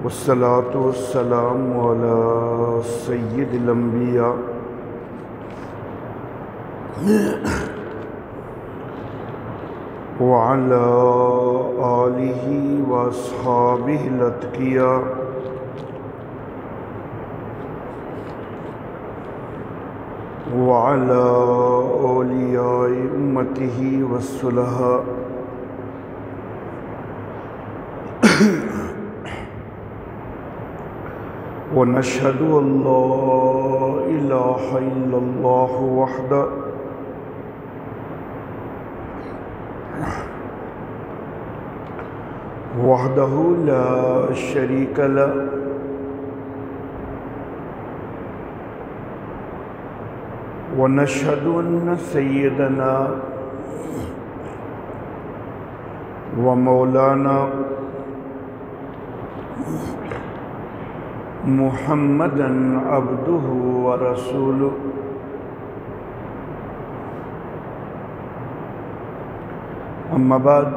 والصلاة والسلام على سید الانبیاء وعلى آلہ واصحابہ الاتقیاء وعلى اولیاء امتہ والصلحاء ونشهد أن لا إله إلا الله وحده لا شريك له ونشهد أن سيدنا ومولانا محمدًا عبده ورسوله أما بعد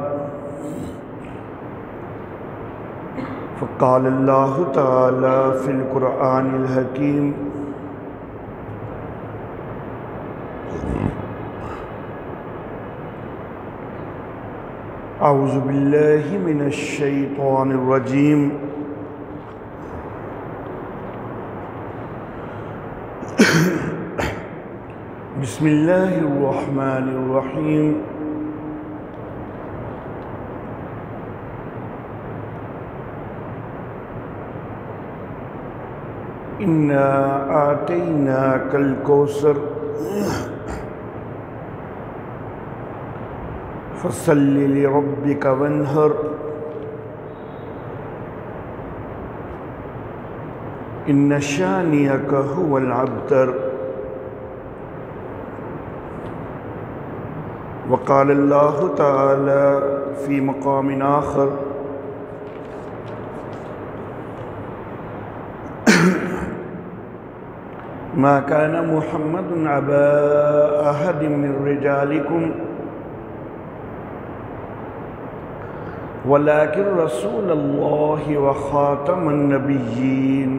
فقال الله تعالى في القرآن الحكيم أعوذ بالله من الشيطان الرجيم بسم الله الرحمن الرحيم إنا أعطيناك الكوثر فصل لربك وانحر إن شانئك هو الأبتر وقال الله تعالى في مقام آخر ما كان محمد أبا أحد من رجالكم ولكن رسول الله وخاتم النبيين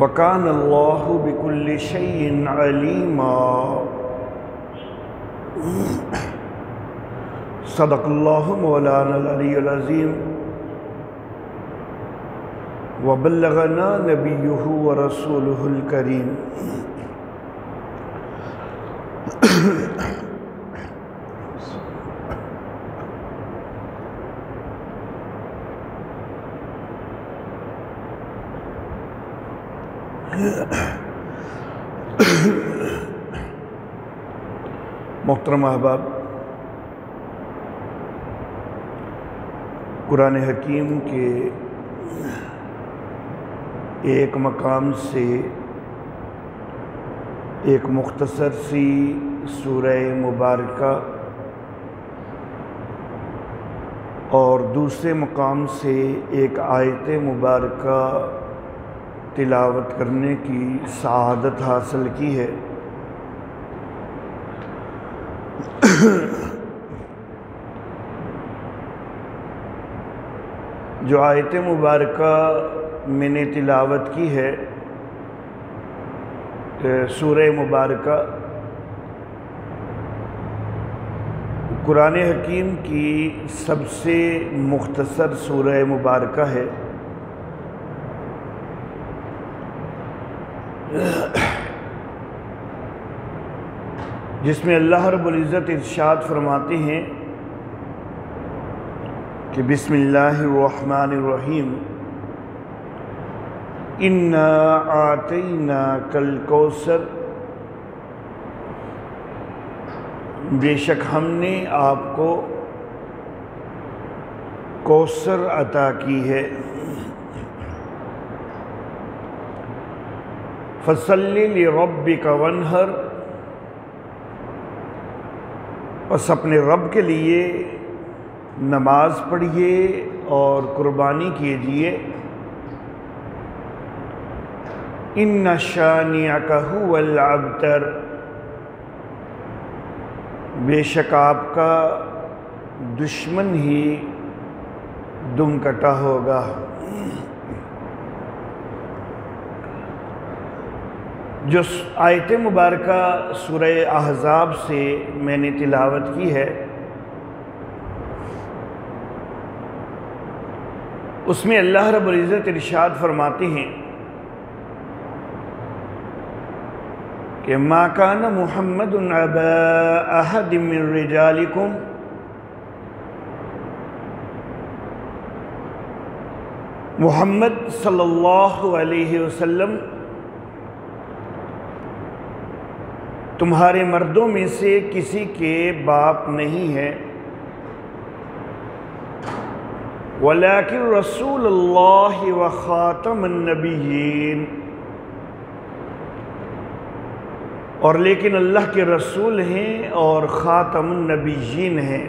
وكان الله بكل شيء عليما صدق الله مولانا العلي العظيم وبلغنا نبيه ورسوله الكريم محترم احباب، قرآن حکیم کے ایک مقام سے ایک مختصر سی سورہ مبارکہ اور دوسرے مقام سے ایک آیت مبارکہ تلاوت کرنے کی سعادت حاصل کی ہے۔ جو آیت مبارکہ میں نے تلاوت کی ہے سورہ مبارکہ قرآن حکیم کی سب سے مختصر سورہ مبارکہ ہے۔ جس میں اللہ رب العزت ارشاد فرماتے ہیں کہ بسم اللہ الرحمن الرحیم انا اعطیناک الکوثر، بے شک ہم نے آپ کو کوثر عطا کی ہے۔ فصلی لربک وانحر، بس اپنے رب کے لیے نماز پڑھیے اور قربانی کیجیے۔ ان شانئک ھو الابتر، بے شک آپ کا دشمن ہی دم کٹا ہوگا۔ جو آیت مبارکہ سورہ احزاب سے میں نے تلاوت کی ہے، اس میں اللہ رب العزت ارشاد فرماتے ہیں کہ ما کان محمد ابا احد من رجالکم، محمد صلی اللہ علیہ وسلم تمہارے مردوں میں سے کسی کے باپ نہیں ہے، ولیکن رسول اللہ و خاتم النبیین، اور لیکن اللہ کے رسول ہیں اور خاتم النبیین ہیں،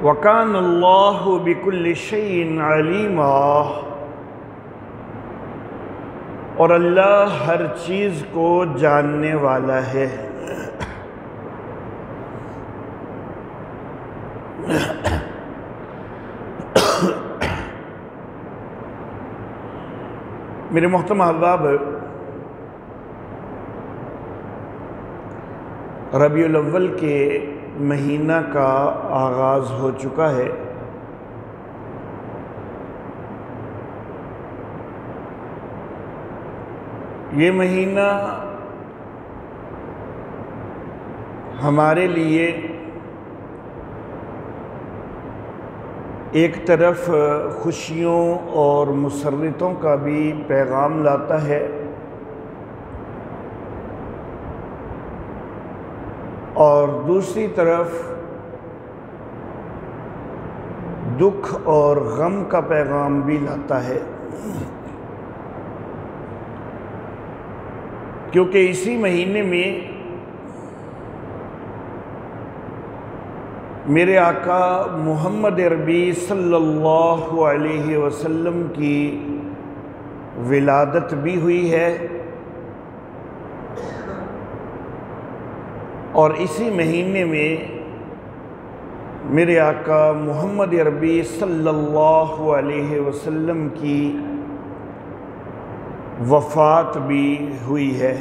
وَكَانَ اللَّهُ بِكُلِّ شَيْءٍ عَلِيمًا، اور اللہ ہر چیز کو جاننے والا ہے۔ میرے محترم احباب، ربیع الاول کے مہینہ کا آغاز ہو چکا ہے۔ یہ مہینہ ہمارے لیے ایک طرف خوشیوں اور مسرتوں کا بھی پیغام لاتا ہے، اور دوسری طرف دکھ اور غم کا پیغام بھی لاتا ہے، کیونکہ اسی مہینے میں میرے آقا محمد عربی صلی اللہ علیہ وسلم کی ولادت بھی ہوئی ہے، اور اسی مہینے میں میرے آقا محمد عربی صلی اللہ علیہ وسلم کی وفات بھی ہوئی ہے۔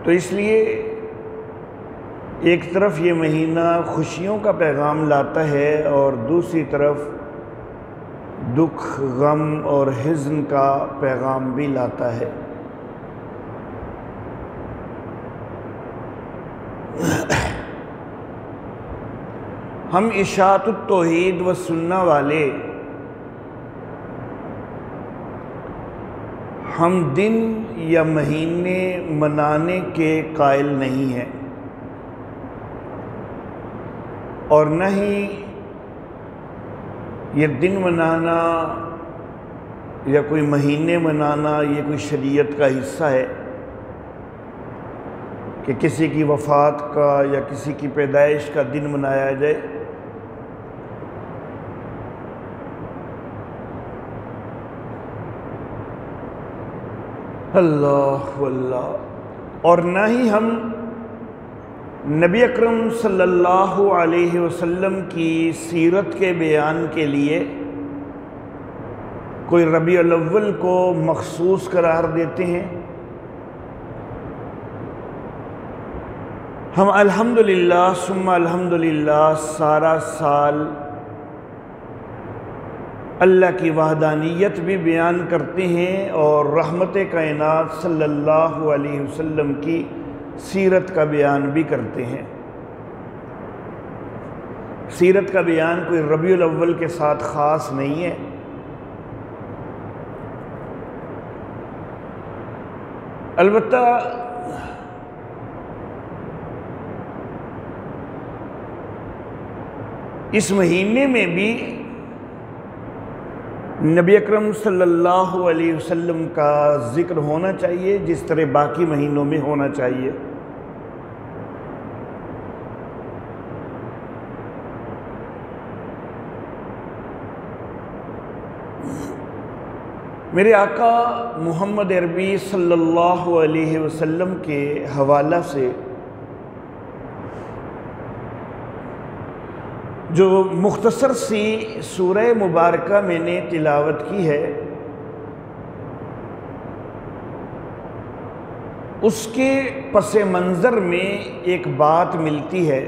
تو اس لیے ایک طرف یہ مہینہ خوشیوں کا پیغام لاتا ہے، اور دوسری طرف دکھ، غم اور حزن کا پیغام بھی لاتا ہے۔ ہم اشاعت التوحید و سنہ والے، ہم دن یا مہینے منانے کے قائل نہیں ہیں، اور نہ ہی یہ دن منانا یا کوئی مہینے منانا یہ کوئی شریعت کا حصہ ہے کہ کسی کی وفات کا یا کسی کی پیدائش کا دن منایا جائے۔ اللہ اللہ۔ اور نہ ہی ہم نبی اکرم صلی اللہ علیہ وسلم کی سیرت کے بیان کے لیے کوئی ربیع الاول کو مخصوص قرار دیتے ہیں۔ ہم الحمدللہ ثم الحمدللہ سارا سال اللہ کی وحدانیت بھی بیان کرتے ہیں، اور رحمت کائنات صلی اللہ علیہ وسلم کی سیرت کا بیان بھی کرتے ہیں۔ سیرت کا بیان کوئی ربیع الاول کے ساتھ خاص نہیں ہے، البتہ اس مہینے میں بھی نبی اکرم صلی اللہ علیہ وسلم کا ذکر ہونا چاہیے، جس طرح باقی مہینوں میں ہونا چاہیے۔ میرے آقا محمد عربی صلی اللہ علیہ وسلم کے حوالہ سے جو مختصر سی سورہ مبارکہ میں نے تلاوت کی ہے، اس کے پس منظر میں ایک بات ملتی ہے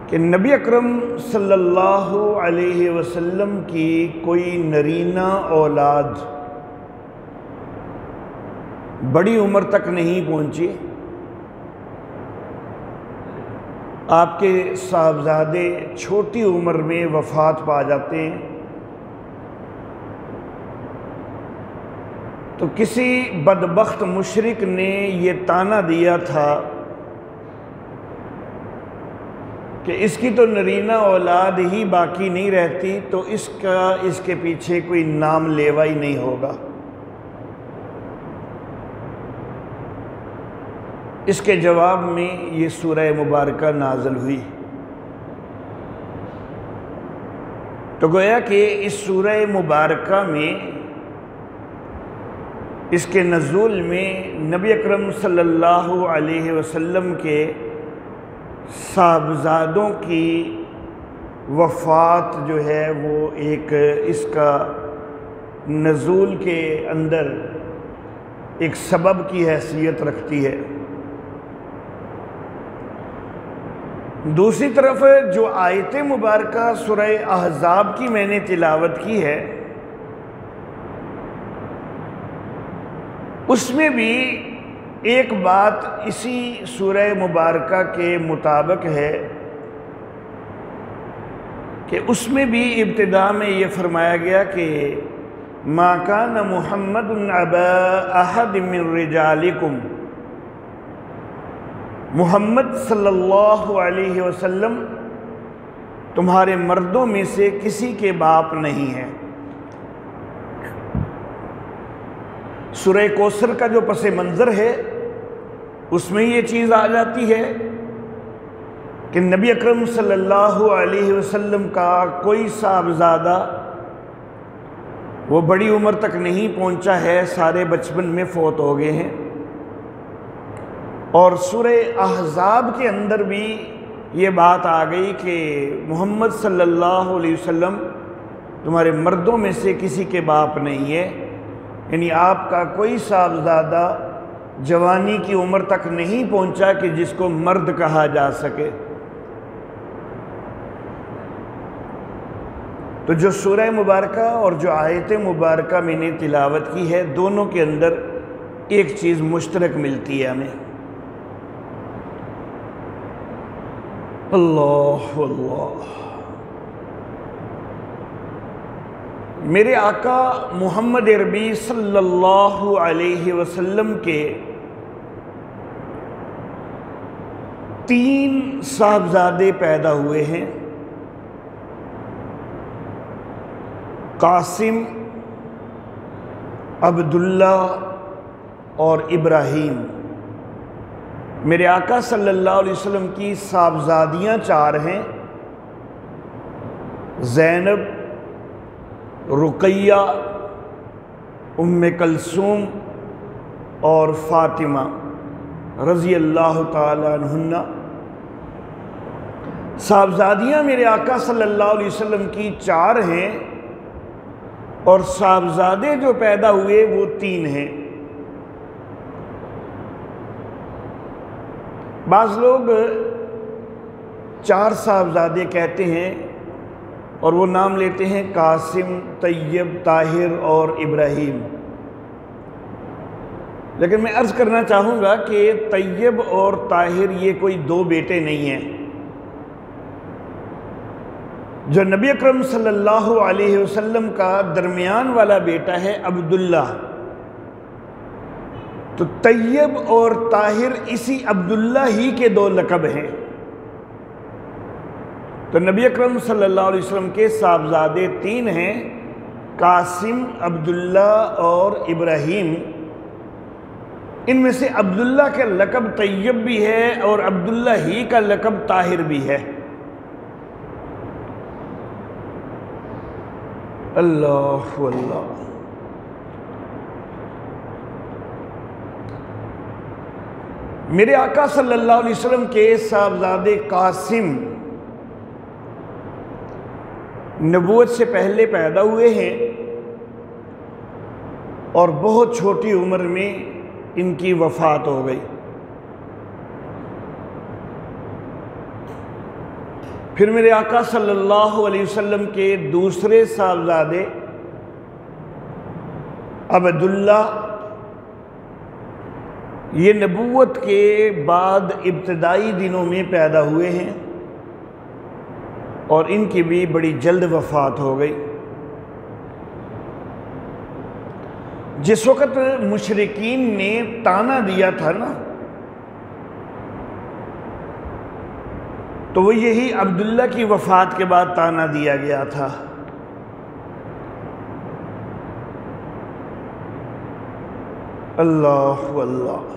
کہ نبی اکرم صلی اللہ علیہ وسلم کی کوئی نرینہ اولاد بڑی عمر تک نہیں پہنچی، آپ کے صاحبزادے چھوٹی عمر میں وفات پا جاتے ہیں، تو کسی بدبخت مشرک نے یہ طعنہ دیا تھا کہ اس کی تو نرینہ اولاد ہی باقی نہیں رہتی، تو اس کے پیچھے کوئی نام لیوا ہی نہیں ہوگا۔ اس کے جواب میں یہ سورہ مبارکہ نازل ہوئی۔ تو گویا کہ اس سورہ مبارکہ میں، اس کے نزول میں نبی اکرم صلی اللہ علیہ وسلم کے صاحبزادوں کی وفات جو ہے وہ ایک اس کا نزول کے اندر ایک سبب کی حیثیت رکھتی ہے۔ دوسری طرف جو آیت مبارکہ سورہ احزاب کی میں نے تلاوت کی ہے، اس میں بھی ایک بات اسی سورہ مبارکہ کے مطابق ہے کہ اس میں بھی ابتدا میں یہ فرمایا گیا کہ ما کان محمد ابا احد من رجالکم، محمد صلی اللہ علیہ وسلم تمہارے مردوں میں سے کسی کے باپ نہیں ہے۔ سورہ کوثر کا جو پس منظر ہے اس میں یہ چیز آ جاتی ہے کہ نبی اکرم صلی اللہ علیہ وسلم کا کوئی صاحبزادہ وہ بڑی عمر تک نہیں پہنچا ہے، سارے بچپن میں فوت ہو گئے ہیں۔ اور سورہ احزاب کے اندر بھی یہ بات آ گئی کہ محمد صلی اللہ علیہ وسلم تمہارے مردوں میں سے کسی کے باپ نہیں ہے، یعنی آپ کا کوئی صاحبزادہ جوانی کی عمر تک نہیں پہنچا کہ جس کو مرد کہا جا سکے۔ تو جو سورہ مبارکہ اور جو آیت مبارکہ میں نے تلاوت کی ہے، دونوں کے اندر ایک چیز مشترک ملتی ہے ہمیں۔ اللہ اللہ، میرے آقا محمد عربی صلی اللہ علیہ وسلم کے 3 صاحبزادے پیدا ہوئے ہیں، قاسم، عبداللہ اور ابراہیم۔ میرے آقا صلی اللہ علیہ وسلم کی صاحبزادیاں 4 ہیں، زینب، رقیہ، ام کلثوم اور فاطمہ رضی اللہ تعالی عنہن۔ صاحبزادیاں میرے آقا صلی اللہ علیہ وسلم کی 4 ہیں، اور صاحبزادے جو پیدا ہوئے وہ 3 ہیں۔ بعض لوگ 4 صاحبزادے کہتے ہیں اور وہ نام لیتے ہیں قاسم، طیب، طاہر اور ابراہیم، لیکن میں عرض کرنا چاہوں گا کہ طیب اور طاہر یہ کوئی 2 بیٹے نہیں ہیں۔ جو نبی اکرم صلی اللہ علیہ وسلم کا درمیان والا بیٹا ہے عبداللہ، تو طیب اور طاہر اسی عبداللہ ہی کے 2 لقب ہیں۔ تو نبی اکرم صلی اللہ علیہ وسلم کے صاحبزادے 3 ہیں، قاسم، عبداللہ اور ابراہیم۔ ان میں سے عبداللہ کا لقب طیب بھی ہے اور عبداللہ ہی کا لقب طاہر بھی ہے۔ اللہ اللہ۔ میرے آقا صلی اللہ علیہ وسلم کے صاحبزادے قاسم نبوت سے پہلے پیدا ہوئے ہیں اور بہت چھوٹی عمر میں ان کی وفات ہو گئی۔ پھر میرے آقا صلی اللہ علیہ وسلم کے دوسرے صاحبزادے عبداللہ، یہ نبوت کے بعد ابتدائی دنوں میں پیدا ہوئے ہیں اور ان کی بھی بڑی جلد وفات ہو گئی۔ جس وقت مشرکین نے طعنہ دیا تھا نا، تو وہ یہی عبداللہ کی وفات کے بعد طعنہ دیا گیا تھا۔ اللہ اللہ۔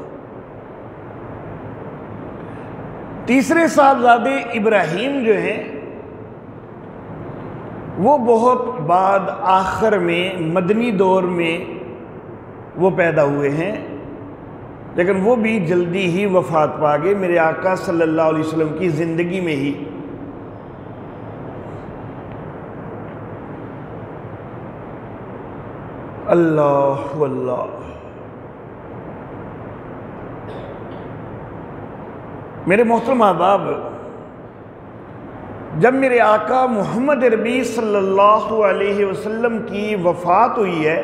تیسرے صاحبزادے ابراہیم جو ہیں وہ بہت بعد آخر میں مدنی دور میں وہ پیدا ہوئے ہیں، لیکن وہ بھی جلدی ہی وفات پا گئے میرے آقا صلی اللہ علیہ وسلم کی زندگی میں ہی۔ اللہ اللہ۔ میرے محترم احباب، جب میرے آقا محمد عربی صلی اللہ علیہ وسلم کی وفات ہوئی ہے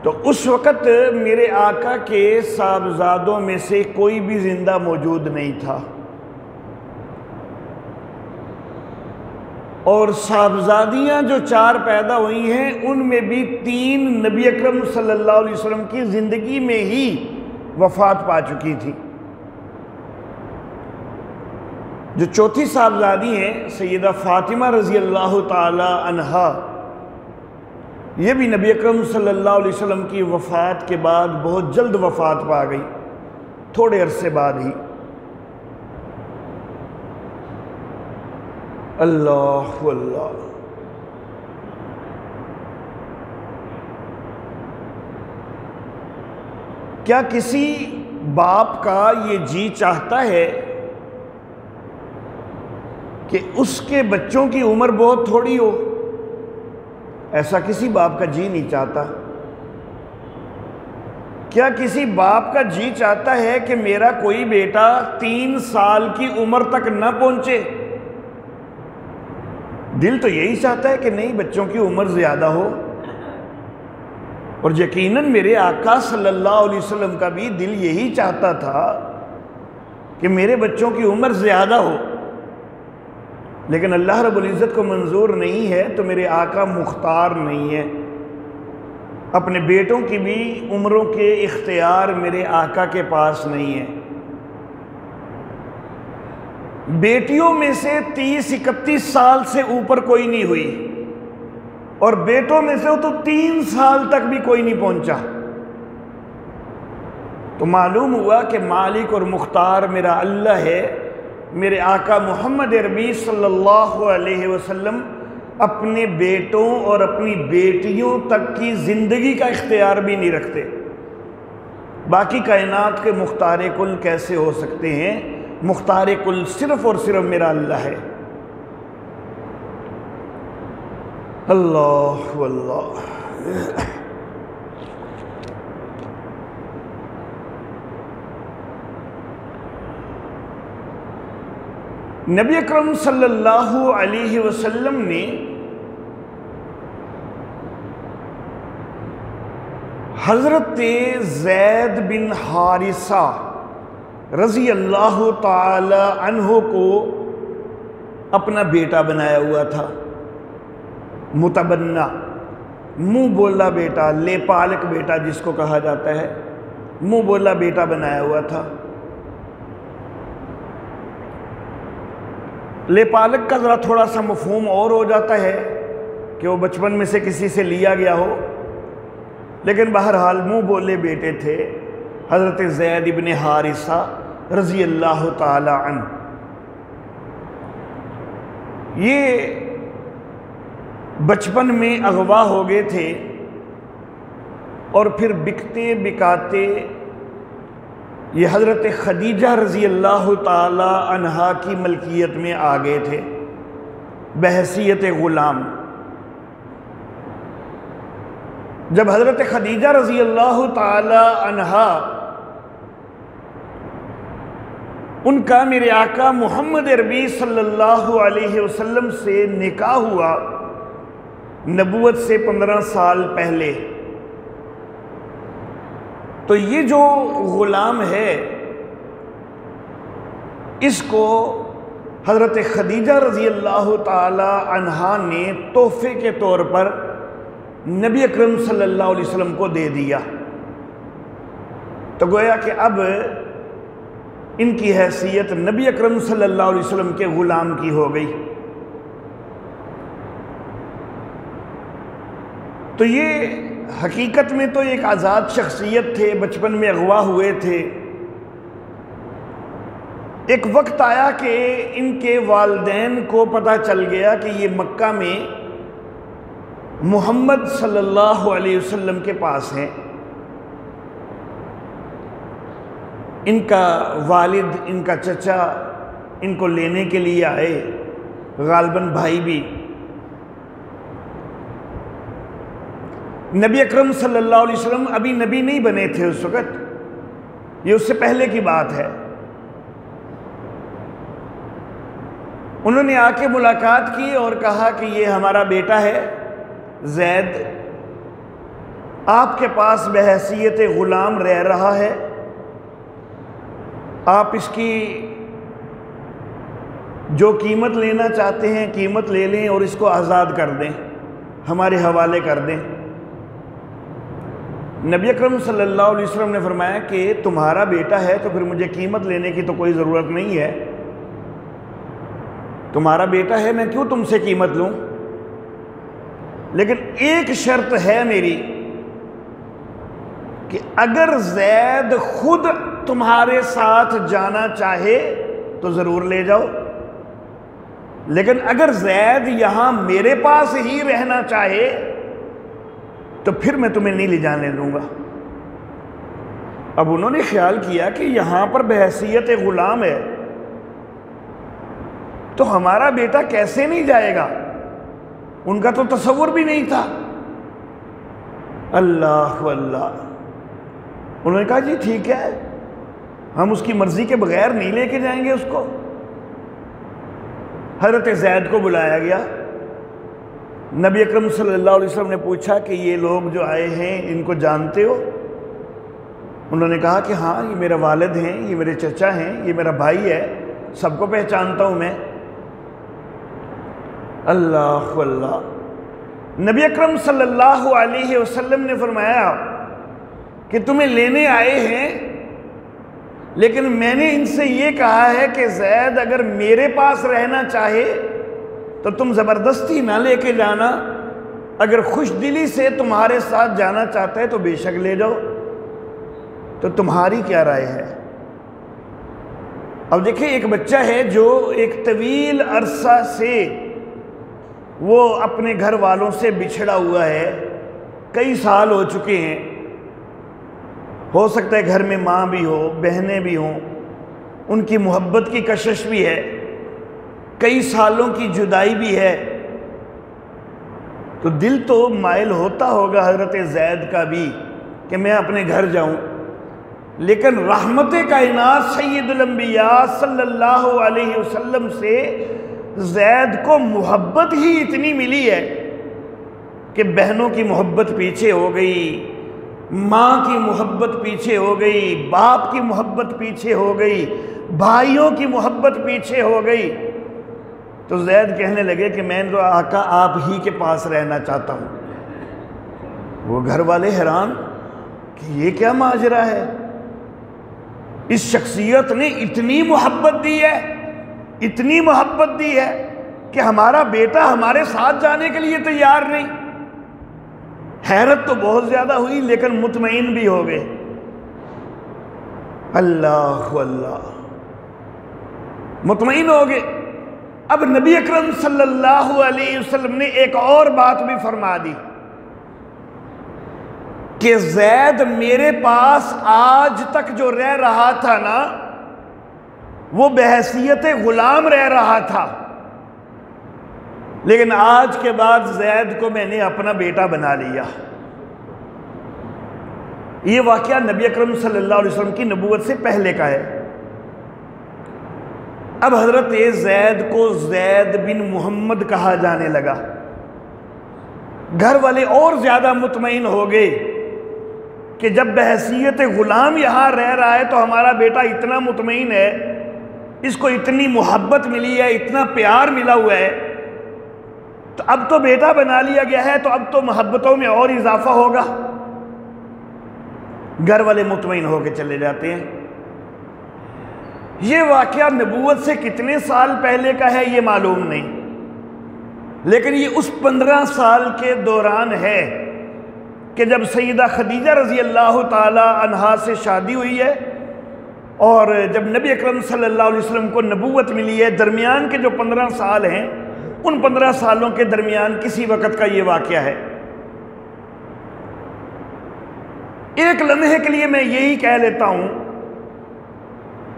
تو اس وقت میرے آقا کے صاحبزادوں میں سے کوئی بھی زندہ موجود نہیں تھا، اور صاحبزادیاں جو 4 پیدا ہوئی ہیں ان میں بھی 3 نبی اکرم صلی اللہ علیہ وسلم کی زندگی میں ہی وفات پا چکی تھی۔ جو چوتھی صاحبزادی ہیں سیدہ فاطمہ رضی اللہ تعالی عنہا، یہ بھی نبی اکرم صلی اللہ علیہ وسلم کی وفات کے بعد بہت جلد وفات پا گئی، تھوڑے عرصے بعد ہی۔ اللہ اللہ۔ کیا کسی باپ کا یہ جی چاہتا ہے کہ اس کے بچوں کی عمر بہت تھوڑی ہو؟ ایسا کسی باپ کا جی نہیں چاہتا۔ کیا کسی باپ کا جی چاہتا ہے کہ میرا کوئی بیٹا 3 سال کی عمر تک نہ پہنچے؟ دل تو یہی چاہتا ہے کہ نہیں، بچوں کی عمر زیادہ ہو، اور یقیناً میرے آقا صلی اللہ علیہ وسلم کا بھی دل یہی چاہتا تھا کہ میرے بچوں کی عمر زیادہ ہو، لیکن اللہ رب العزت کو منظور نہیں ہے، تو میرے آقا مختار نہیں ہے۔ اپنے بیٹوں کی بھی عمروں کے اختیار میرے آقا کے پاس نہیں ہے۔ بیٹیوں میں سے 30-31 سال سے اوپر کوئی نہیں ہوئی، اور بیٹوں میں سے تو 3 سال تک بھی کوئی نہیں پہنچا۔ تو معلوم ہوا کہ مالک اور مختار میرا اللہ ہے۔ میرے آقا محمد عربی صلی اللہ علیہ وسلم اپنے بیٹوں اور اپنی بیٹیوں تک کی زندگی کا اختیار بھی نہیں رکھتے۔ باقی کائنات کے مختار کل کیسے ہو سکتے ہیں؟ مختار کل صرف اور صرف میرا اللہ ہے۔ اللہ اللہ۔ نبی اکرم صلی اللہ علیہ وسلم نے حضرت زید بن حارثہ رضی اللہ تعالی عنہ کو اپنا بیٹا بنایا ہوا تھا، متبنہ، منہ بولا بیٹا، لے پالک بیٹا جس کو کہا جاتا ہے، منہ بولا بیٹا بنایا ہوا تھا۔ لے پالک کا ذرا تھوڑا سا مفہوم اور ہو جاتا ہے کہ وہ بچپن میں سے کسی سے لیا گیا ہو، لیکن بہرحال منہ بولے بیٹے تھے حضرت زید بن حارثہ رضی اللہ تعالی عنہ۔ یہ بچپن میں اغوا ہو گئے تھے اور پھر بکتے بکاتے یہ حضرت خدیجہ رضی اللہ تعالی عنہا کی ملکیت میں آ گئے تھے بحیثیت غلام۔ جب حضرت خدیجہ رضی اللہ تعالی عنہا ان کا میرے آقا محمد عربی صلی اللہ علیہ وسلم سے نکاح ہوا نبوت سے 15 سال پہلے، تو یہ جو غلام ہے اس کو حضرت خدیجہ رضی اللہ تعالی عنہا نے تحفے کے طور پر نبی اکرم صلی اللہ علیہ وسلم کو دے دیا۔ تو گویا کہ اب ان کی حیثیت نبی اکرم صلی اللہ علیہ وسلم کے غلام کی ہو گئی۔ تو یہ حقیقت میں تو ایک آزاد شخصیت تھے، بچپن میں اغوا ہوئے تھے۔ ایک وقت آیا کہ ان کے والدین کو پتہ چل گیا کہ یہ مکہ میں محمد صلی اللہ علیہ وسلم کے پاس ہیں۔ ان کا والد، ان کا چچا ان کو لینے کے لیے آئے، غالباً بھائی بھی۔ نبی اکرم صلی اللہ علیہ وسلم ابھی نبی نہیں بنے تھے اس وقت، یہ اس سے پہلے کی بات ہے۔ انہوں نے آ کے ملاقات کی اور کہا کہ یہ ہمارا بیٹا ہے زید، آپ کے پاس بحیثیت غلام رہ رہا ہے، آپ اس کی جو قیمت لینا چاہتے ہیں قیمت لے لیں اور اس کو آزاد کر دیں، ہمارے حوالے کر دیں۔ نبی اکرم صلی اللہ علیہ وسلم نے فرمایا کہ تمہارا بیٹا ہے تو پھر مجھے قیمت لینے کی تو کوئی ضرورت نہیں ہے، تمہارا بیٹا ہے میں کیوں تم سے قیمت لوں، لیکن ایک شرط ہے میری کہ اگر زید خود تمہارے ساتھ جانا چاہے تو ضرور لے جاؤ، لیکن اگر زید یہاں میرے پاس ہی رہنا چاہے تو پھر میں تمہیں نہیں لے جانے دوں گا۔ اب انہوں نے خیال کیا کہ یہاں پر بحیثیت غلام ہے تو ہمارا بیٹا کیسے نہیں جائے گا، ان کا تو تصور بھی نہیں تھا۔ اللہ اللہ، انہوں نے کہا جی ٹھیک ہے، ہم اس کی مرضی کے بغیر نہیں لے کے جائیں گے اس کو۔ حضرت زید کو بلایا گیا، نبی اکرم صلی اللہ علیہ وسلم نے پوچھا کہ یہ لوگ جو آئے ہیں ان کو جانتے ہو؟ انہوں نے کہا کہ ہاں یہ میرا والد ہیں، یہ میرے چچا ہیں، یہ میرا بھائی ہے، سب کو پہچانتا ہوں میں۔ اللہ اللہ، نبی اکرم صلی اللہ علیہ وسلم نے فرمایا کہ تمہیں لینے آئے ہیں، لیکن میں نے ان سے یہ کہا ہے کہ زید اگر میرے پاس رہنا چاہے تو تم زبردستی نہ لے کے جانا، اگر خوش دلی سے تمہارے ساتھ جانا چاہتا ہے تو بے شک لے جاؤ۔ تو تمہاری کیا رائے ہے؟ اب دیکھیں ایک بچہ ہے جو ایک طویل عرصہ سے وہ اپنے گھر والوں سے بچھڑا ہوا ہے، کئی سال ہو چکے ہیں، ہو سکتا ہے گھر میں ماں بھی ہو، بہنیں بھی ہوں، ان کی محبت کی کشش بھی ہے، کئی سالوں کی جدائی بھی ہے، تو دل تو مائل ہوتا ہوگا حضرت زید کا بھی کہ میں اپنے گھر جاؤں، لیکن رحمت کائنات سید الانبیاء صلی اللہ علیہ وسلم سے زید کو محبت ہی اتنی ملی ہے کہ بہنوں کی محبت پیچھے ہو گئی، ماں کی محبت پیچھے ہو گئی، باپ کی محبت پیچھے ہو گئی، بھائیوں کی محبت پیچھے ہو گئی۔ تو زید کہنے لگے کہ میں تو آقا آپ ہی کے پاس رہنا چاہتا ہوں۔ وہ گھر والے حیران کہ یہ کیا ماجرا ہے، اس شخصیت نے اتنی محبت دی ہے، اتنی محبت دی ہے کہ ہمارا بیٹا ہمارے ساتھ جانے کے لیے تیار نہیں۔ حیرت تو بہت زیادہ ہوئی لیکن مطمئن بھی ہو گئے۔ اللہ اللہ، مطمئن ہو گئے۔ اب نبی اکرم صلی اللہ علیہ وسلم نے ایک اور بات بھی فرما دی کہ زید میرے پاس آج تک جو رہ رہا تھا نا، وہ بحیثیت غلام رہ رہا تھا، لیکن آج کے بعد زید کو میں نے اپنا بیٹا بنا لیا۔ یہ واقعہ نبی اکرم صلی اللہ علیہ وسلم کی نبوت سے پہلے کا ہے۔ اب حضرت زید کو زید بن محمد کہا جانے لگا۔ گھر والے اور زیادہ مطمئن ہو گئے کہ جب بحیثیت غلام یہاں رہ رہا ہے تو ہمارا بیٹا اتنا مطمئن ہے، اس کو اتنی محبت ملی ہے، اتنا پیار ملا ہوا ہے، تو اب تو بیٹا بنا لیا گیا ہے، تو اب تو محبتوں میں اور اضافہ ہوگا۔ گھر والے مطمئن ہو کے چلے جاتے ہیں۔ یہ واقعہ نبوت سے کتنے سال پہلے کا ہے یہ معلوم نہیں، لیکن یہ اس 15 سال کے دوران ہے کہ جب سیدہ خدیجہ رضی اللہ تعالی عنہا سے شادی ہوئی ہے اور جب نبی اکرم صلی اللہ علیہ وسلم کو نبوت ملی ہے، درمیان کے جو 15 سال ہیں، ان 15 سالوں کے درمیان کسی وقت کا یہ واقعہ ہے۔ ایک لمحے کے لیے میں یہی کہہ لیتا ہوں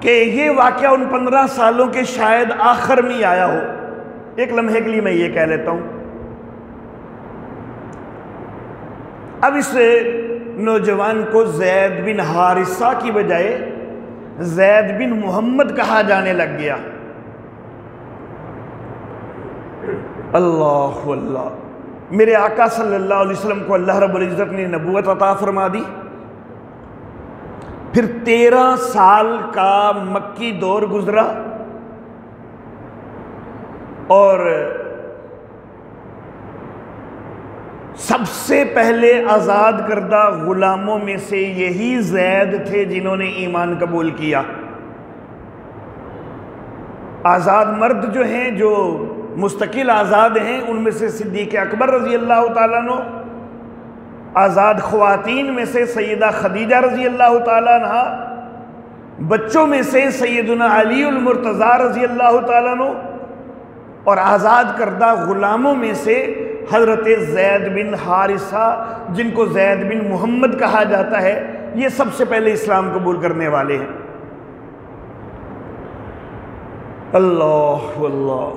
کہ یہ واقعہ ان 15 سالوں کے شاید آخر میں آیا ہو، ایک لمحے کے لیے میں یہ کہہ لیتا ہوں۔ اب اس نوجوان کو زید بن حارثہ کی بجائے زید بن محمد کہا جانے لگ گیا۔ اللہ اللہ، میرے آقا صلی اللہ علیہ وسلم کو اللہ رب العزت نے نبوت عطا فرما دی، پھر 13 سال کا مکی دور گزرا، اور سب سے پہلے آزاد کردہ غلاموں میں سے یہی زید تھے جنہوں نے ایمان قبول کیا۔ آزاد مرد جو ہیں، جو مستقل آزاد ہیں، ان میں سے صدیق اکبر رضی اللہ تعالیٰ عنہ، آزاد خواتین میں سے سیدہ خدیجہ رضی اللہ تعالیٰ عنہ، بچوں میں سے سیدنا علی المرتضیٰ رضی اللہ تعالیٰ عنہ، اور آزاد کردہ غلاموں میں سے حضرت زید بن حارثہ جن کو زید بن محمد کہا جاتا ہے، یہ سب سے پہلے اسلام قبول کرنے والے ہیں۔ اللہ اللہ،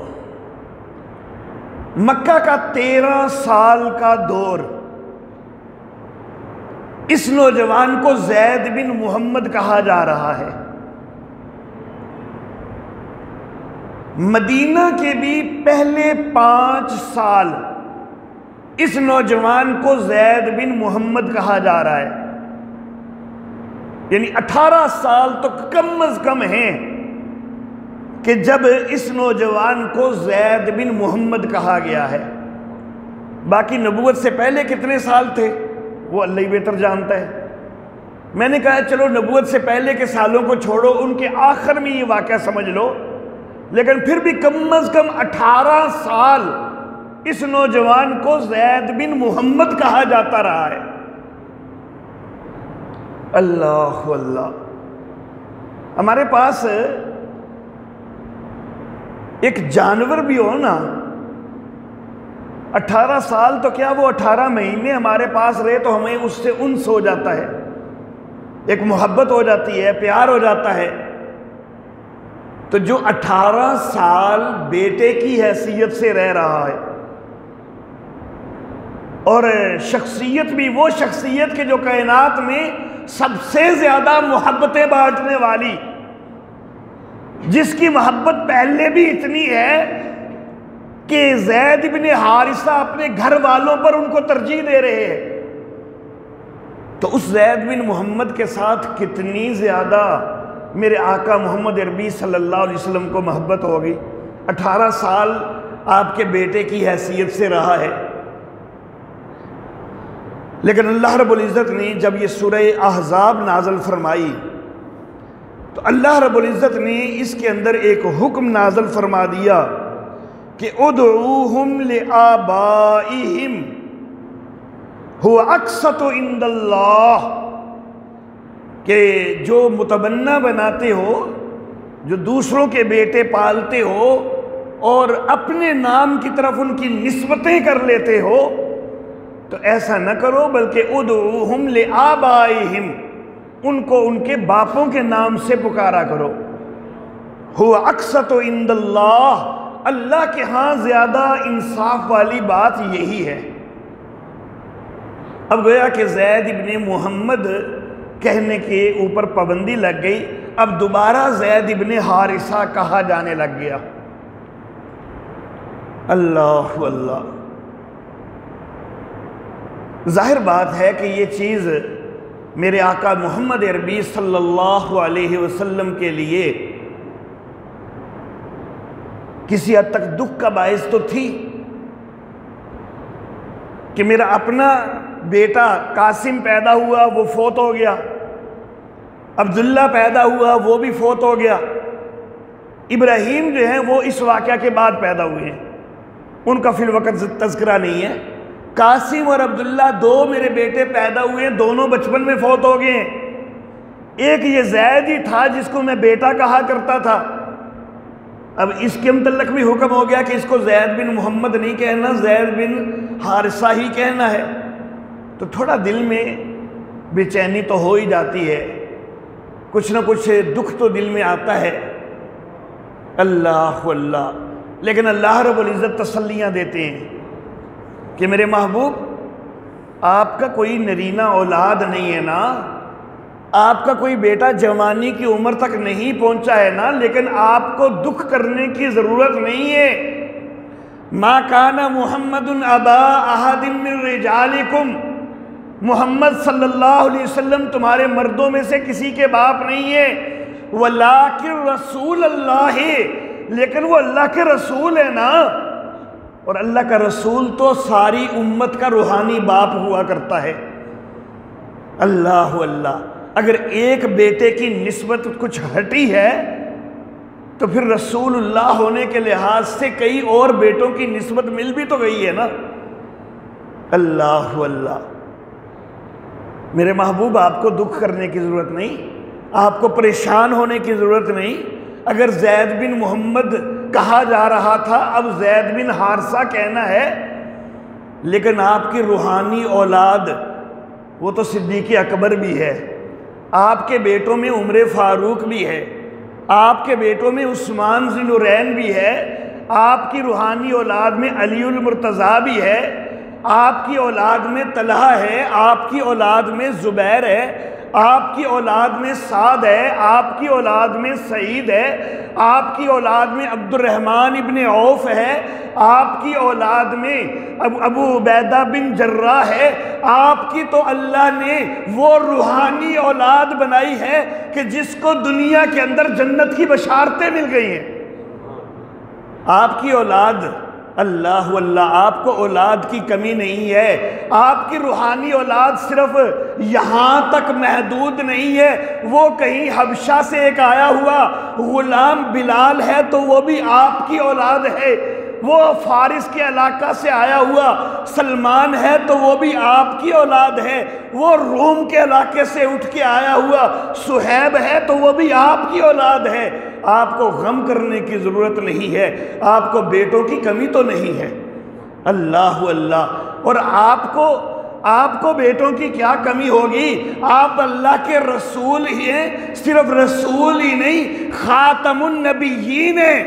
مکہ کا 13 سال کا دور اس نوجوان کو زید بن محمد کہا جا رہا ہے۔ مدینہ کے بھی پہلے 5 سال اس نوجوان کو زید بن محمد کہا جا رہا ہے، یعنی 18 سال تو کم از کم ہیں کہ جب اس نوجوان کو زید بن محمد کہا گیا ہے۔ باقی نبوت سے پہلے کتنے سال تھے وہ اللہ ہی بہتر جانتا ہے۔ میں نے کہا چلو نبوت سے پہلے کے سالوں کو چھوڑو، ان کے آخر میں یہ واقعہ سمجھ لو، لیکن پھر بھی کم از کم 18 سال اس نوجوان کو زید بن محمد کہا جاتا رہا ہے۔ اللہ اللہ، ہمارے پاس ایک جانور بھی ہو نا، 18 سال تو کیا، وہ 18 مہینے ہمارے پاس رہے تو ہمیں اس سے انس ہو جاتا ہے، ایک محبت ہو جاتی ہے، پیار ہو جاتا ہے۔ تو جو 18 سال بیٹے کی حیثیت سے رہ رہا ہے، اور شخصیت بھی وہ شخصیت کہ جو کائنات میں سب سے زیادہ محبتیں بانٹنے والی، جس کی محبت پہلے بھی اتنی ہے کہ زید بن حارثہ اپنے گھر والوں پر ان کو ترجیح دے رہے ہیں، تو اس زید بن محمد کے ساتھ کتنی زیادہ میرے آقا محمد عربی صلی اللہ علیہ وسلم کو محبت ہوگی۔ 18 سال آپ کے بیٹے کی حیثیت سے رہا ہے۔ لیکن اللہ رب العزت نے جب یہ سورہ احزاب نازل فرمائی تو اللہ رب العزت نے اس کے اندر ایک حکم نازل فرما دیا کہ ادعوہم لآبائہم هو اقسط عند اللہ، کہ جو متبنہ بناتے ہو، جو دوسروں کے بیٹے پالتے ہو اور اپنے نام کی طرف ان کی نسبتیں کر لیتے ہو تو ایسا نہ کرو، بلکہ ادعوہم لآبائہم، ان کو ان کے باپوں کے نام سے پکارا کرو۔ ہوا اقسط عند اللہ، اللہ کے ہاں زیادہ انصاف والی بات یہی ہے۔ اب گویا کہ زید ابن محمد کہنے کے اوپر پابندی لگ گئی، اب دوبارہ زید ابن حارثہ کہا جانے لگ گیا۔ اللہ اللہ، ظاہر بات ہے کہ یہ چیز میرے آقا محمد عربی صلی اللہ علیہ وسلم کے لیے کسی حد تک دکھ کا باعث تو تھی کہ میرا اپنا بیٹا قاسم پیدا ہوا، وہ فوت ہو گیا، عبداللہ پیدا ہوا، وہ بھی فوت ہو گیا، ابراہیم جو ہیں وہ اس واقعہ کے بعد پیدا ہوئے ہیں، ان کا فی الوقت تذکرہ نہیں ہے۔ قاسم اور عبداللہ دو میرے بیٹے پیدا ہوئے ہیں، دونوں بچپن میں فوت ہو گئے ہیں۔ ایک یہ زید ہی تھا جس کو میں بیٹا کہا کرتا تھا، اب اس کے متعلق بھی حکم ہو گیا کہ اس کو زید بن محمد نہیں کہنا، زید بن حارثہ ہی کہنا ہے۔ تو تھوڑا دل میں بے چینی تو ہو ہی جاتی ہے، کچھ نہ کچھ دکھ تو دل میں آتا ہے۔ اللہ اللہ، لیکن اللہ رب العزت تسلیاں دیتے ہیں کہ میرے محبوب آپ کا کوئی نرینہ اولاد نہیں ہے نا، آپ کا کوئی بیٹا جوانی کی عمر تک نہیں پہنچا ہے نا، لیکن آپ کو دکھ کرنے کی ضرورت نہیں ہے۔ ما کان محمد ابا احد من رجالکم، محمد صلی اللہ علیہ وسلم تمہارے مردوں میں سے کسی کے باپ نہیں ہے، ولیکن رسول اللہ، لیکن وہ اللہ کے رسول ہے نا، اور اللہ کا رسول تو ساری امت کا روحانی باپ ہوا کرتا ہے۔ اللہ اللہ، اگر ایک بیٹے کی نسبت کچھ ہٹی ہے تو پھر رسول اللہ ہونے کے لحاظ سے کئی اور بیٹوں کی نسبت مل بھی تو گئی ہے نا۔ اللہ اللہ، میرے محبوب آپ کو دکھ کرنے کی ضرورت نہیں، آپ کو پریشان ہونے کی ضرورت نہیں۔ اگر زید بن محمد کہا جا رہا تھا، اب زید بن حارثہ کہنا ہے، لیکن آپ کی روحانی اولاد وہ تو صدیق اکبر بھی ہے، آپ کے بیٹوں میں عمر فاروق بھی ہے، آپ کے بیٹوں میں عثمان ذی النورین بھی ہے، آپ کی روحانی اولاد میں علی المرتضیٰ بھی ہے، آپ کی اولاد میں طلحہ ہے، آپ کی اولاد میں زبیر ہے، آپ کی اولاد میں سعد ہے، آپ کی اولاد میں سعید ہے، آپ کی اولاد میں عبد الرحمن ابن عوف ہے، آپ کی اولاد میں ابو عبیدہ بن جراح ہے۔ آپ کی تو اللہ نے وہ روحانی اولاد بنائی ہے کہ جس کو دنیا کے اندر جنت کی بشارتیں مل گئی ہیں۔ آپ کی اولاد، اللہ اللہ، آپ کو اولاد کی کمی نہیں ہے، آپ کی روحانی اولاد صرف یہاں تک محدود نہیں ہے، وہ کہیں حبشہ سے ایک آیا ہوا غلام بلال ہے تو وہ بھی آپ کی اولاد ہے، وہ فارس کے علاقہ سے آیا ہوا سلمان ہے تو وہ بھی آپ کی اولاد ہے، وہ روم کے علاقے سے اٹھ کے آیا ہوا صہیب ہے تو وہ بھی آپ کی اولاد ہے۔ آپ کو غم کرنے کی ضرورت نہیں ہے، آپ کو بیٹوں کی کمی تو نہیں ہے۔ اللہ اللہ، اور آپ کو بیٹوں کی کیا کمی ہوگی؟ آپ اللہ کے رسول ہی ہیں، صرف رسول ہی نہیں، خاتم النبیین ہیں،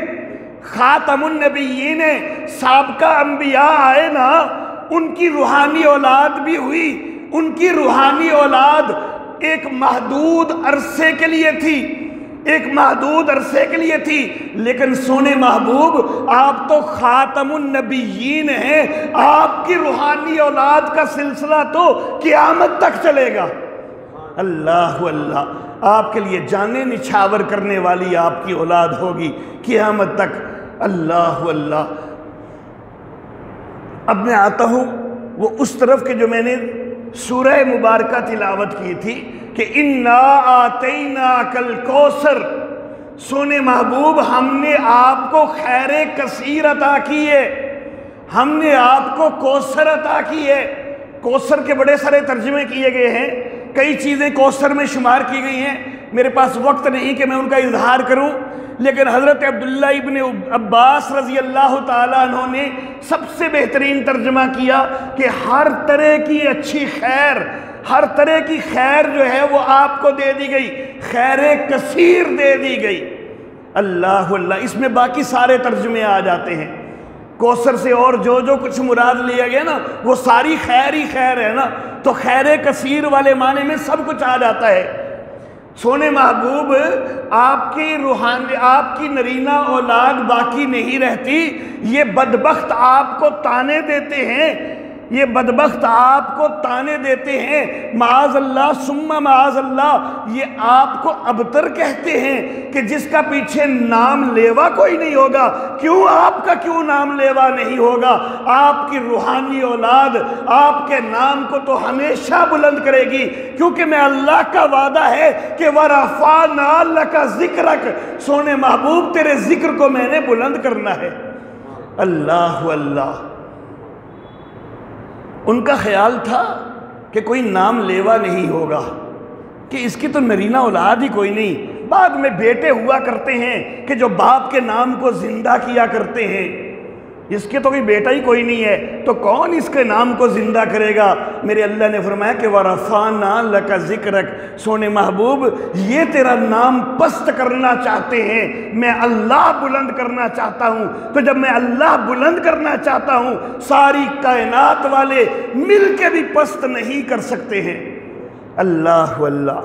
خاتم النبیین ہیں۔ سابقہ انبیاء آئے نا، ان کی روحانی اولاد بھی ہوئی، ان کی روحانی اولاد ایک محدود عرصے کے لیے تھی، ایک محدود عرصے کے لیے تھی، لیکن سونے محبوب آپ تو خاتم النبیین ہیں، آپ کی روحانی اولاد کا سلسلہ تو قیامت تک چلے گا۔ اللہ اللہ، آپ کے لیے جانیں نچھاور کرنے والی آپ کی اولاد ہوگی قیامت تک۔ اللہ اللہ، اب میں آتا ہوں وہ اس طرف کہ جو میں نے سورہ مبارکہ تلاوت کی تھی کہ اِنَّا آتَيْنَاكَ الْكَوْثَرَ، سونے محبوب ہم نے آپ کو خیر کثیر عطا کی ہے، ہم نے آپ کو کوثر عطا کی ہے۔ کوثر کے بڑے سارے ترجمے کیے گئے ہیں، کئی چیزیں کوثر میں شمار کی گئی ہیں، میرے پاس وقت نہیں کہ میں ان کا اظہار کروں، لیکن حضرت عبداللہ ابن عباس رضی اللہ تعالیٰ عنہ نے سب سے بہترین ترجمہ کیا کہ ہر طرح کی اچھی خیر، ہر طرح کی خیر جو ہے وہ آپ کو دے دی گئی، خیر کثیر دے دی گئی۔ اللہ اللہ، اس میں باقی سارے ترجمے آ جاتے ہیں، کوثر سے اور جو کچھ مراد لیا گیا نا وہ ساری خیر ہی خیر ہے نا، تو خیر کثیر والے معنی میں سب کچھ آ جاتا ہے۔ سونے محبوب، آپ کی نرینہ اولاد باقی نہیں رہتی، یہ بدبخت آپ کو تانے دیتے ہیں، یہ بدبخت آپ کو تانے دیتے ہیں، معاذ اللہ ثم معاذ اللہ، یہ آپ کو ابتر کہتے ہیں کہ جس کا پیچھے نام لیوا کوئی نہیں ہوگا۔ کیوں آپ کا کیوں نام لیوا نہیں ہوگا؟ آپ کی روحانی اولاد آپ کے نام کو تو ہمیشہ بلند کرے گی، کیونکہ میں اللہ کا وعدہ ہے کہ وَرَفَعْنَا لَكَ ذِكْرَكَ، سونے محبوب تیرے ذکر کو میں نے بلند کرنا ہے۔ اللہ اللہ، ان کا خیال تھا کہ کوئی نام لیوا نہیں ہوگا، کہ اس کی تو نرینہ اولاد ہی کوئی نہیں۔ بعد میں بیٹے ہوا کرتے ہیں کہ جو باپ کے نام کو زندہ کیا کرتے ہیں، اس کے تو کوئی بیٹا ہی کوئی نہیں ہے، تو کون اس کے نام کو زندہ کرے گا؟ میرے اللہ نے فرمایا کہ وَرَفَعْنَا لَكَ ذِكْرَكَ، سونے محبوب یہ تیرا نام پست کرنا چاہتے ہیں، میں اللہ بلند کرنا چاہتا ہوں۔ تو جب میں اللہ بلند کرنا چاہتا ہوں، ساری کائنات والے مل کے بھی پست نہیں کر سکتے ہیں۔ اللہ اللہ،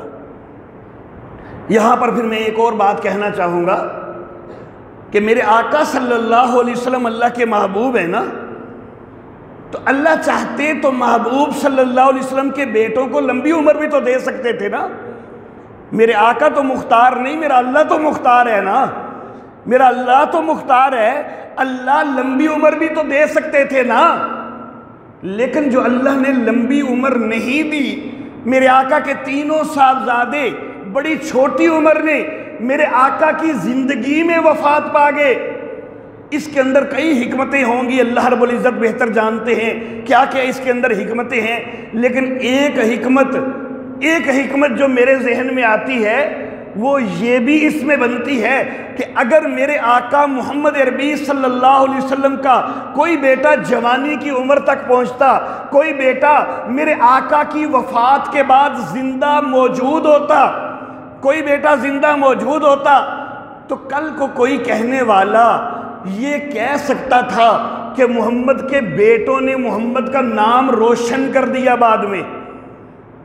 یہاں پر پھر میں ایک اور بات کہنا چاہوں گا کہ میرے آقا صلی اللہ علیہ وسلم اللہ کے محبوب ہیں نا، تو اللہ چاہتے تو محبوب صلی اللہ علیہ وسلم کے بیٹوں کو لمبی عمر بھی تو دے سکتے تھے نا۔ میرے آقا تو مختار نہیں، میرا اللہ تو مختار ہے نا، میرا اللہ تو مختار ہے، اللہ لمبی عمر بھی تو دے سکتے تھے نا۔ لیکن جو اللہ نے لمبی عمر نہیں دی، میرے آقا کے تینوں صاحبزادے بڑی چھوٹی عمر نے میرے آقا کی زندگی میں وفات پا گئے۔ اس کے اندر کئی حکمتیں ہوں گی، اللہ رب العزت بہتر جانتے ہیں کیا کیا اس کے اندر حکمتیں ہیں، لیکن ایک حکمت جو میرے ذہن میں آتی ہے وہ یہ بھی اس میں بنتی ہے کہ اگر میرے آقا محمد عربی صلی اللہ علیہ وسلم کا کوئی بیٹا جوانی کی عمر تک پہنچتا، کوئی بیٹا میرے آقا کی وفات کے بعد زندہ موجود ہوتا، کوئی بیٹا زندہ موجود ہوتا، تو کل کو کوئی کہنے والا یہ کہہ سکتا تھا کہ محمد کے بیٹوں نے محمد کا نام روشن کر دیا، بعد میں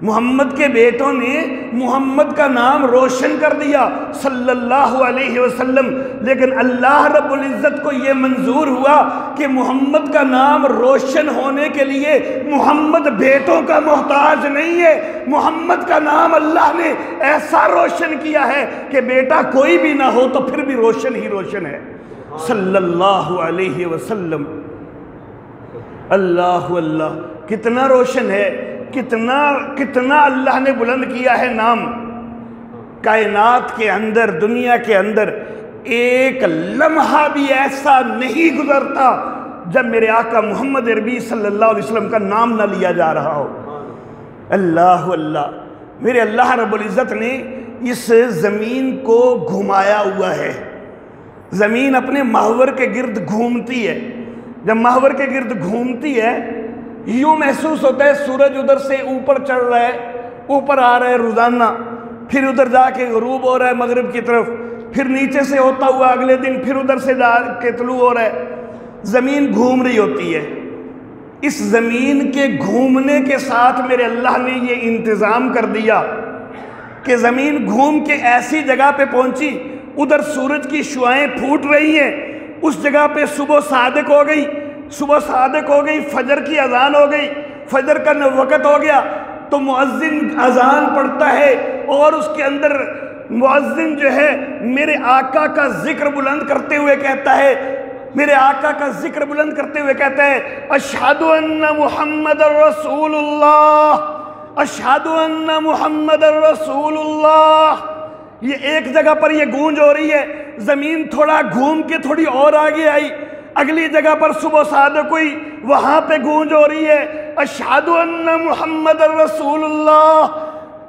محمد کے بیٹوں نے محمد کا نام روشن کر دیا صلی اللہ علیہ وسلم۔ لیکن اللہ رب العزت کو یہ منظور ہوا کہ محمد کا نام روشن ہونے کے لیے محمد بیٹوں کا محتاج نہیں ہے، محمد کا نام اللہ نے ایسا روشن کیا ہے کہ بیٹا کوئی بھی نہ ہو تو پھر بھی روشن ہی روشن ہے صلی اللہ علیہ وسلم۔ اللہ اللہ، کتنا روشن ہے، کتنا اللہ نے بلند کیا ہے نام۔ کائنات کے اندر، دنیا کے اندر ایک لمحہ بھی ایسا نہیں گزرتا جب میرے آقا محمد عربی صلی اللہ علیہ وسلم کا نام نہ لیا جا رہا ہو۔ اللہ اللہ، میرے اللہ رب العزت نے اس زمین کو گھمایا ہوا ہے۔ زمین اپنے محور کے گرد گھومتی ہے، جب محور کے گرد گھومتی ہے یوں محسوس ہوتا ہے سورج ادھر سے اوپر چڑھ رہا ہے، اوپر آ رہا ہے روزانہ، پھر ادھر جا کے غروب ہو رہا ہے مغرب کی طرف، پھر نیچے سے ہوتا ہوا اگلے دن پھر ادھر سے جا کے طلوع ہو رہا ہے۔ زمین گھوم رہی ہوتی ہے۔ اس زمین کے گھومنے کے ساتھ میرے اللہ نے یہ انتظام کر دیا کہ زمین گھوم کے ایسی جگہ پہ پہنچی، ادھر سورج کی شعائیں پھوٹ رہی ہیں، اس جگہ پہ صبح صادق ہو گئی، صبح صادق ہو گئی، فجر کی اذان ہو گئی، فجر کا وقت ہو گیا تو مؤذن اذان پڑھتا ہے اور اس کے اندر مؤذن جو ہے میرے آقا کا ذکر بلند کرتے ہوئے کہتا ہے، میرے آقا کا ذکر بلند کرتے ہوئے کہتا ہے اشہد ان محمد رسول اللہ، اشہد ان محمد رسول اللہ۔ یہ ایک جگہ پر یہ گونج ہو رہی ہے، زمین تھوڑا گھوم کے تھوڑی اور آگے آئی، اگلی جگہ پر صبح صادق ہوئی، وہاں پہ گونج ہو رہی ہے اشہد ان محمد رسول اللہ۔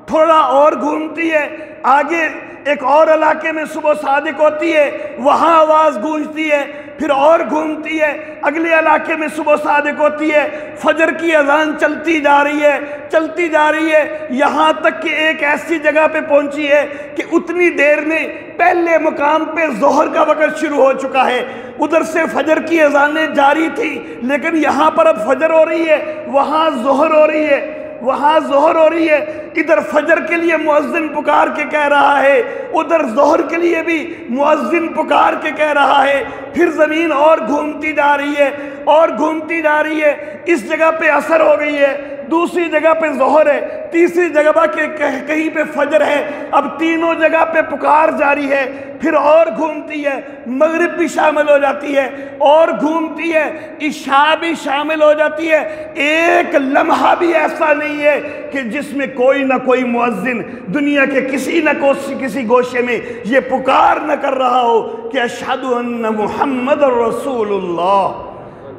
تھوڑا اور گھومتی ہے، آگے ایک اور علاقے میں صبح صادق ہوتی ہے، وہاں آواز گونجتی ہے، پھر اور گھومتی ہے، اگلے علاقے میں صبح صادق ہوتی ہے، فجر کی اذان چلتی جا رہی ہے، چلتی جا رہی ہے، یہاں تک کہ ایک ایسی جگہ پہ پہنچی ہے کہ اتنی دیر میں پہلے مقام پہ ظہر کا وقت شروع ہو چکا ہے، ادھر سے فجر کی اذانیں جاری تھی، لیکن یہاں پر اب فجر ہو رہی ہے، وہاں ظہر ہو رہی ہے، وہاں ظہر ہو رہی ہے، ادھر فجر کے لیے مؤذن پکار کے کہہ رہا ہے، ادھر ظہر کے لیے بھی مؤذن پکار کے کہہ رہا ہے، پھر زمین اور گھومتی جا رہی ہے اور گھومتی جا رہی ہے، اس جگہ پہ عصر ہو گئی ہے، دوسری جگہ پہ ظہر ہے، تیسری جگہ پہ کہیں پہ فجر ہے، اب تینوں جگہ پہ پکار جاری ہے، پھر اور گھومتی ہے، مغرب بھی شامل ہو جاتی ہے اور گھومتی ہے، عشاء بھی شامل ہو جاتی ہے، ایک لمحہ بھی ایسا نہیں ہے کہ جس میں کوئی نہ کوئی مؤذن دنیا کے کسی نہ کسی گوشے میں یہ پکار نہ کر رہا ہو کہ اشہد ان محمد رسول اللہ،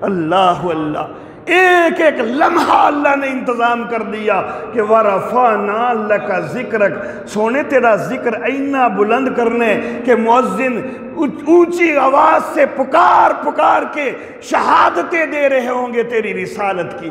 اللہ اللہ، ایک ایک لمحہ اللہ نے انتظام کر دیا کہ وَرَفَعْنَا لَكَ ذِكْرَكَ، سونے تیرا ذکر اینا بلند کرنے کہ مؤذن اونچی آواز سے پکار پکار کے شہادتیں دے رہے ہوں گے تیری رسالت کی،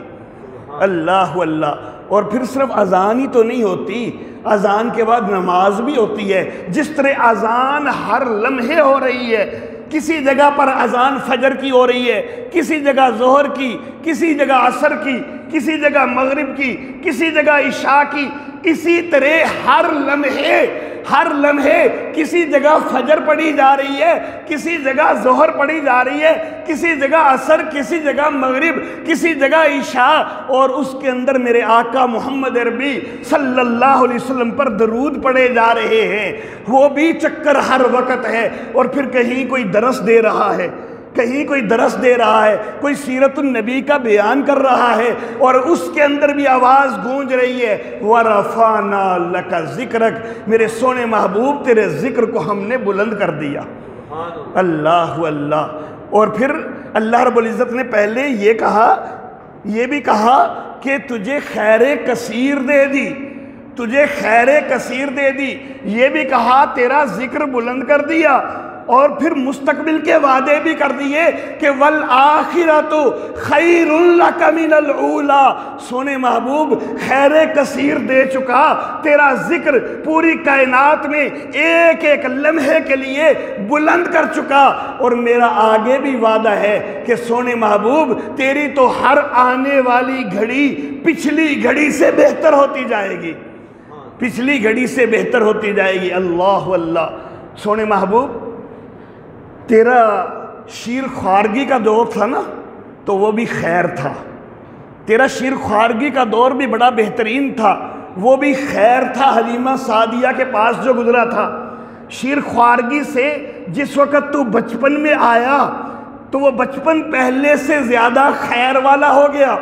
اللہ اللہ۔ اور پھر صرف اذان ہی تو نہیں ہوتی، اذان کے بعد نماز بھی ہوتی ہے، جس طرح اذان ہر لمحے ہو رہی ہے، کسی جگہ پر اذان فجر کی ہو رہی ہے، کسی جگہ ظہر کی، کسی جگہ عصر کی، کسی جگہ مغرب کی، کسی جگہ عشاء کی، اسی طرح ہر لمحے کسی جگہ فجر پڑھی جا رہی ہے، کسی جگہ ظہر پڑھی جا رہی ہے، کسی جگہ عصر، کسی جگہ مغرب، کسی جگہ عشاء، اور اس کے اندر میرے آقا محمد عربی صلی اللہ علیہ وسلم پر درود پڑھے جا رہے ہیں، وہ بھی چکر ہر وقت ہے۔ اور پھر کہیں کوئی درس دے رہا ہے، کہیں کوئی درس دے رہا ہے، کوئی سیرت النبی کا بیان کر رہا ہے، اور اس کے اندر بھی آواز گونج رہی ہے وَرَفَعْنَا لَكَ ذِكْرَكَ، میرے سونے محبوب تیرے ذکر کو ہم نے بلند کر دیا، اللہ اللہ۔ اور پھر اللہ رب العزت نے پہلے یہ بھی کہا کہ تجھے خیر کثیر دے دی، تجھے خیر کثیر دے دی، یہ بھی کہا تیرا ذکر بلند کر دیا، اور پھر مستقبل کے وعدے بھی کر دیے کہ وَالْآخِرَةُ خَيْرٌ لَكَ مِنَ الْأُولَى، سونے محبوب خیر کثیر دے چکا، تیرا ذکر پوری کائنات میں ایک ایک لمحے کے لیے بلند کر چکا، اور میرا آگے بھی وعدہ ہے کہ سونے محبوب تیری تو ہر آنے والی گھڑی پچھلی گھڑی سے بہتر ہوتی جائے گی، پچھلی گھڑی سے بہتر ہوتی جائے گی، اللہ اللہ۔ سونے محبوب تیرا شیر خوارگی کا دور تھا نا، تو وہ بھی خیر تھا، تیرا شیر خوارگی کا دور بھی بڑا بہترین تھا، وہ بھی خیر تھا، حلیمہ سعدیہ کے پاس جو گزرا تھا۔ شیر خوارگی سے جس وقت تو بچپن میں آیا تو وہ بچپن پہلے سے زیادہ خیر والا ہو گیا،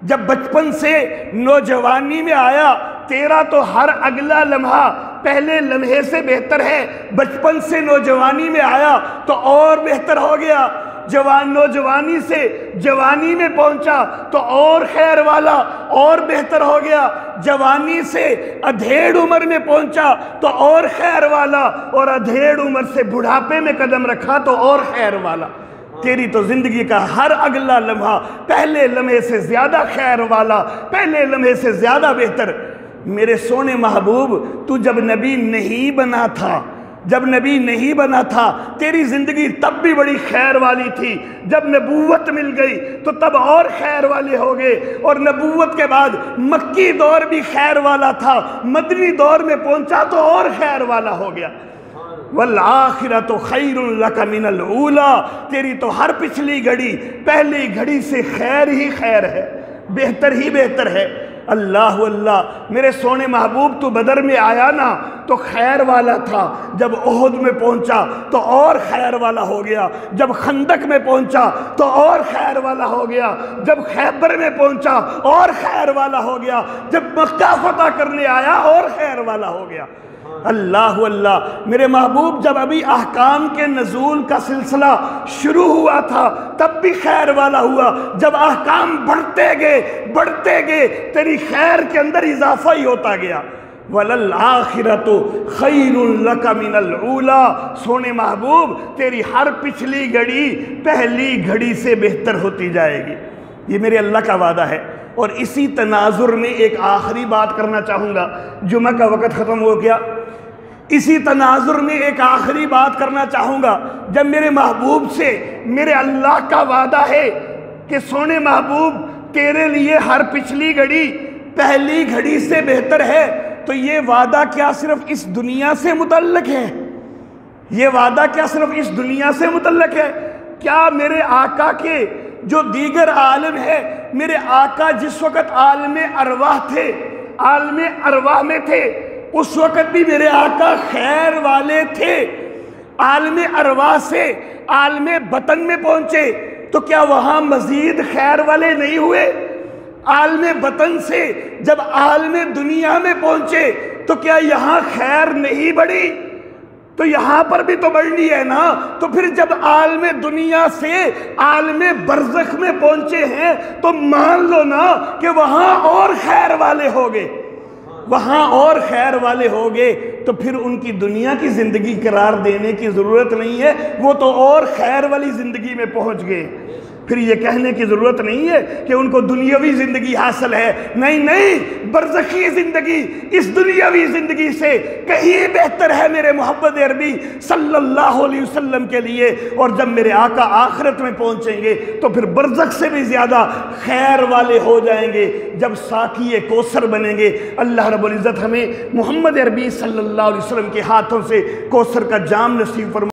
جب بچپن سے نوجوانی میں آیا تیرا تو ہر اگلا لمحہ پہلے لمحے سے بہتر ہے، بچپن سے نوجوانی میں آیا تو اور بہتر ہو گیا، نوجوانی سے جوانی میں پہنچا تو اور خیر والا اور بہتر ہو گیا، جوانی سے ادھیڑ عمر میں پہنچا تو اور خیر والا، اور ادھیڑ عمر سے بڑھاپے میں قدم رکھا تو اور خیر والا۔ تیری تو زندگی کا ہر اگلا لمحہ پہلے لمحے سے زیادہ خیر والا، پہلے لمحے سے زیادہ بہتر۔ میرے سونے محبوب تو جب نبی نہیں بنا تھا تیری زندگی تب بھی بڑی خیر والی تھی، جب نبوت مل گئی تو تب اور خیر والے ہو گئے، اور نبوت کے بعد مکی دور بھی خیر والا تھا، مدنی دور میں پہنچا تو اور خیر والا ہو گیا۔ وَالْآخِرَةُ خَيْرٌ لَكَ مِنَ الْأُولَى، تیری تو ہر پچھلی گھڑی پہلی گھڑی سے خیر ہی خیر ہے، بہتر ہی بہتر ہے، اللہ اللہ۔ میرے سونے محبوب تو بدر میں آیا نا تو خیر والا تھا، جب احد میں پہنچا تو اور خیر والا ہو گیا، جب خندق میں پہنچا تو اور خیر والا ہو گیا، جب خیبر میں پہنچا اور خیر والا ہو گیا، جب مکہ فتح کرنے آیا اور خیر والا ہو گیا، اللہ اللہ۔ میرے محبوب جب ابھی احکام کے نزول کا سلسلہ شروع ہوا تھا تب بھی خیر والا ہوا، جب احکام بڑھتے گئے تیری خیر کے اندر اضافہ ہی ہوتا گیا، وَلَلْآخِرَةُ خَيْرٌ لَكَ مِنَ الْأُولَى، سونے محبوب تیری ہر پچھلی گھڑی پہلی گھڑی سے بہتر ہوتی جائے گی۔ یہ میرے اللہ کا وعدہ ہے۔ اور اسی تناظر میں ایک آخری بات کرنا چاہوں گا، جمعہ کا وقت ختم ہو گیا۔ اسی تناظر میں ایک آخری بات کرنا چاہوں گا، جب میرے محبوب سے میرے اللہ کا وعدہ ہے کہ سونے محبوب تیرے لیے ہر پچھلی گھڑی پہلی گھڑی سے بہتر ہے، تو یہ وعدہ کیا صرف اس دنیا سے متعلق ہے؟ یہ وعدہ کیا صرف اس دنیا سے متعلق ہے؟ کیا میرے آقا کے جو دیگر عالم ہے، میرے آقا جس وقت عالم ارواح تھے، عالم ارواح میں تھے، اس وقت بھی میرے آقا خیر والے تھے؟ عالم ارواح سے عالم بطن میں پہنچے تو کیا وہاں مزید خیر والے نہیں ہوئے؟ عالم بطن سے جب عالم دنیا میں پہنچے تو کیا یہاں خیر نہیں بڑھی؟ تو یہاں پر بھی تو بڑھنی ہے نا۔ تو پھر جب عالم دنیا سے عالم برزخ میں پہنچے ہیں تو مان لو نا کہ وہاں اور خیر والے ہوگے، وہاں اور خیر والے ہوگے، تو پھر ان کی دنیا کی زندگی قرار دینے کی ضرورت نہیں ہے، وہ تو اور خیر والی زندگی میں پہنچ گئے۔ پھر یہ کہنے کی ضرورت نہیں ہے کہ ان کو دنیاوی زندگی حاصل ہے، نہیں نہیں، برزخی زندگی اس دنیاوی زندگی سے کہیں بہتر ہے میرے محمد عربی صلی اللہ علیہ وسلم کے لیے۔ اور جب میرے آقا آخرت میں پہنچیں گے تو پھر برزخ سے بھی زیادہ خیر والے ہو جائیں گے، جب ساقی کوثر بنیں گے۔ اللہ رب العزت ہمیں محمد عربی صلی اللہ علیہ وسلم کے ہاتھوں سے کوثر کا جام نصیب فرمائے۔